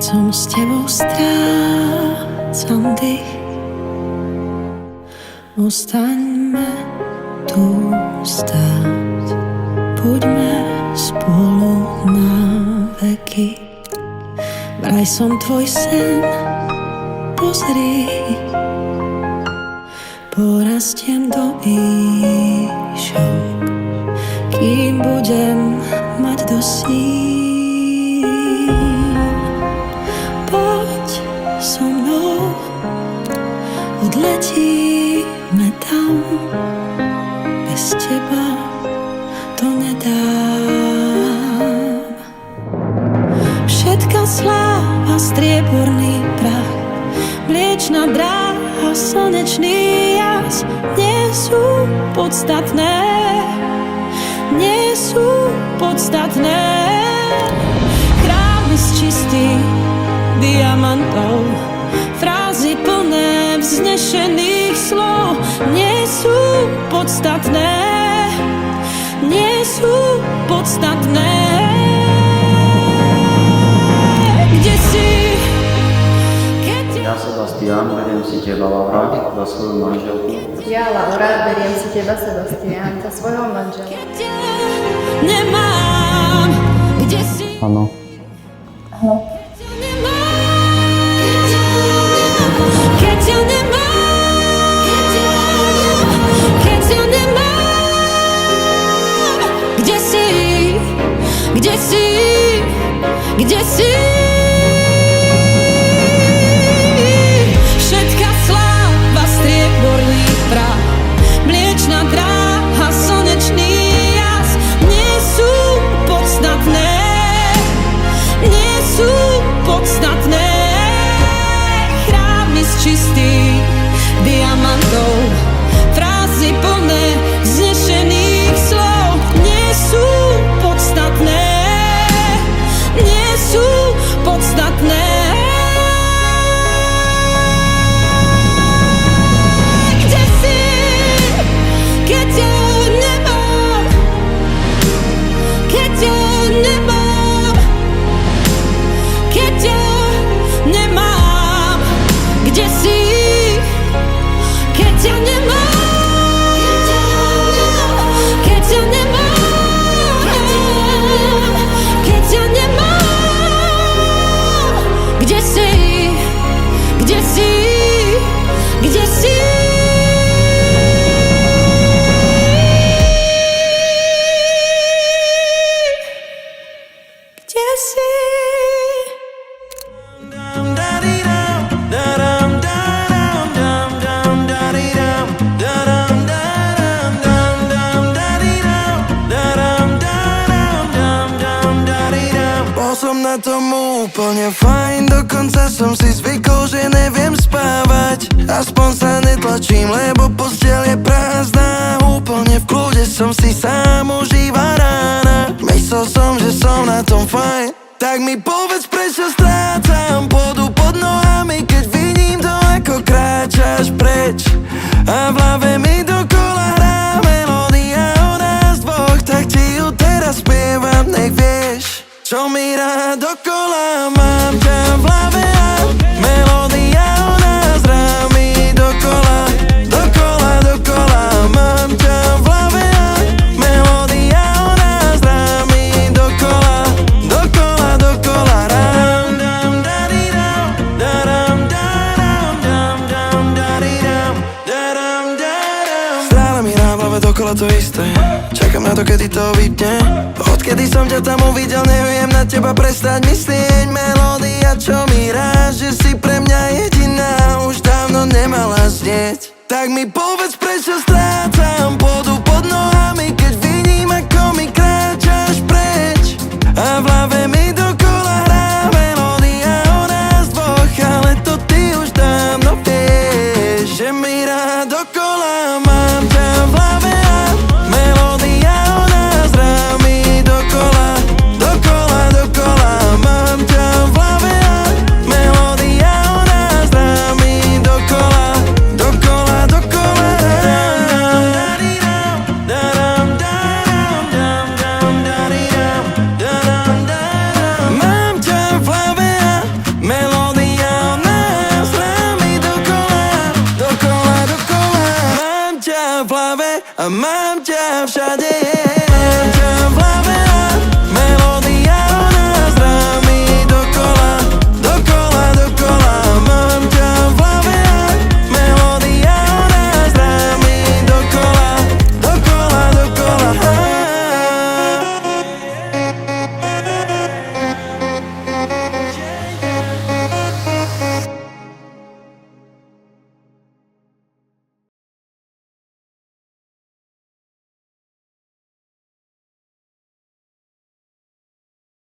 som s tebou strácam dých. Ostaňme tu stáť, poďme spolu na veky. Vraj som tvoj sen, pozri, porastiem do výšok, kým budem mať do síl. Poď so mnou, odletíme tam, bez teba to nedám. Všetká sláva, strieborný prach, mliečna dráha, slnečný jas nie sú podstatné, nie sú podstatné. Chrámy z čistých diamantov, frázy plné vznešených slov nie sú podstatné, nie sú podstatné. Kde si? Ja, Sebastián, beriem si teba, Laura, za svoju manželku. Ja, Laura, beriem si teba, Sebastián, za svojho manžela. Nemám, kde si? Áno. Áno. Keď ťa nemám, keď ťa nemám, kde si? Kde si? Kde si? Všetká sláva, strieborný prach, mliečna dráha, slnečný jas nie sú podstatné, nie sú podstatné. Chrámy z čistých diamantov, frázy plné vznešených slov nie sú podstatné, nie sú podstatné. Kde si, keď ťa nemám, keď ťa nemám, keď ťa nemám, kde si, keď ťa nemám, keď ťa nemám, keď ťa nemám, kde si, kde si, kde si? Kde si? Bol som na tom úplne fajn, dokonca som si zvykol, že neviem spávať. Aspoň sa netlačím, lebo posteľ je prázdna. Úplne v kľude som si sám užíva rána. Myslel som, že som na tom fajn, tak mi povedz, prečo strácam pôdu pod nohami, keď vidím to, ako kráčaš preč. A v hlave mi dokola hrá melódia o nás dvoch, tak ti ju teraz spievam, nech vieš, čo mi rád dokola. Mám ťa v hlave a melódia o nás hrá mi dokola, dokola, dokola. Mám ťa v hlave a melódia o nás hrá mi dokola, dokola, dokola. Rám, dám, dari, dám, daram, daram, dám, dám, dari, dám, daram, daram. Stále mi hrá v hlave dokola to isté, čakám na to, kedy to vypne. Odkedy som ťa tam uvidel, neviem na teba prestať myslieť. Melódia, čo mi hráš, že si pre mňa jediná, už dávno nemala znieť. Tak mi povedz, prečo strácam pôdu pod nohami, keď vidím, ako mi kráčaš preč. A v hlave mi dokola hrá melódia o nás dvoch, ale to ty už dávno vieš, že mi rád dokola. Mám ťa v hlave a melódia o nás hrá mi dokola, dokola, dokola. Mám ťa v hlave a melódia o nás hrá mi dokola, dokola, dokola. A mám ťa všade